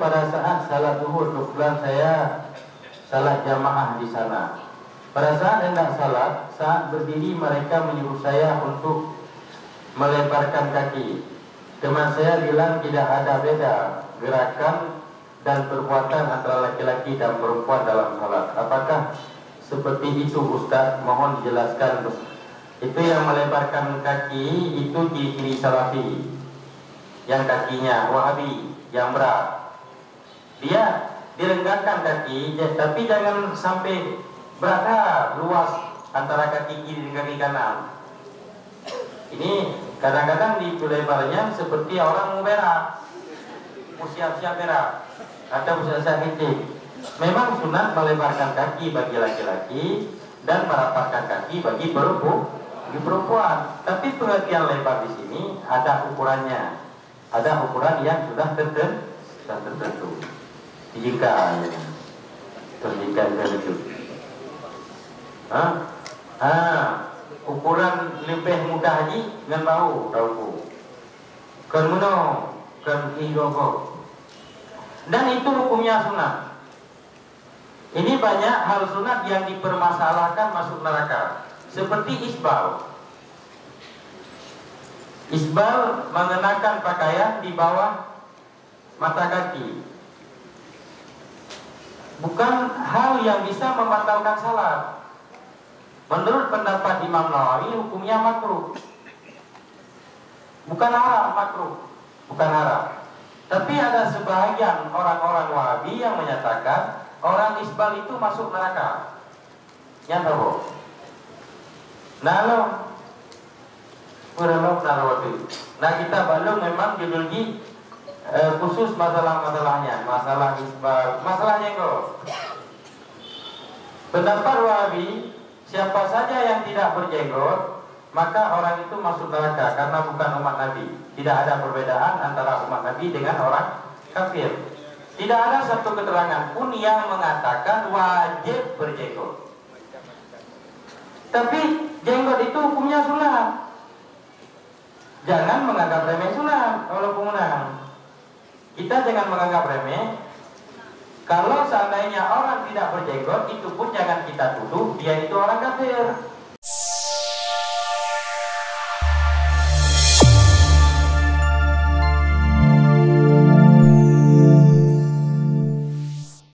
pada saat salat zuhur, kebetulan saya salat jamaah di sana. Pada saat hendak salat, saat berdiri mereka menyuruh saya untuk melebarkan kaki. Teman saya bilang tidak ada beda gerakan dan perbuatan antara laki-laki dan perempuan dalam salat. Apakah seperti itu Ustaz? Mohon dijelaskan. Itu yang melebarkan kaki itu ciri-ciri salafi. Yang kakinya Wahabi, yang berat. Dia dilenggarkan kaki, tapi jangan sampai berada luas antara kaki kiri dan kaki kanan. Ini kadang-kadang di lebarnya seperti orang mau berak, mau siap-siap berak atau siap-siap hitik. Memang sunat melebarkan kaki bagi laki-laki dan merapatkan kaki bagi perempuan. Tapi pengertian lebar di sini ada ukurannya. Ada ukuran yang sudah tertentu. Jika itu. Ukuran lebih mudah haji dengan bau tauku. Kan menong, kan hidoko. Dan itu hukumnya sunat. Ini banyak hal sunat yang dipermasalahkan masuk neraka. Seperti isbal. Isbal mengenakan pakaian di bawah mata kaki. Bukan hal yang bisa membatalkan salat. Menurut pendapat Imam Nawawi hukumnya makruh. Bukan haram, makruh. Bukan haram. Tapi ada sebahagian orang-orang Wahabi yang menyatakan orang isbal itu masuk neraka. Nyata boh. Nalo Nah kita belum memang judulnya khusus masalah-masalahnya, masalah isbal, masalah jenggot. Pendapat Wahabi, siapa saja yang tidak berjenggot maka orang itu masuk neraka karena bukan umat Nabi. Tidak ada perbedaan antara umat Nabi dengan orang kafir. Tidak ada satu keterangan pun yang mengatakan wajib berjenggot. Tapi jenggot itu hukumnya sunat. Jangan menganggap remeh sunat kalau penggunaan. Kita jangan menganggap remeh. Kalau seandainya orang tidak berjenggot, itu pun jangan kita tuduh dia itu orang kafir.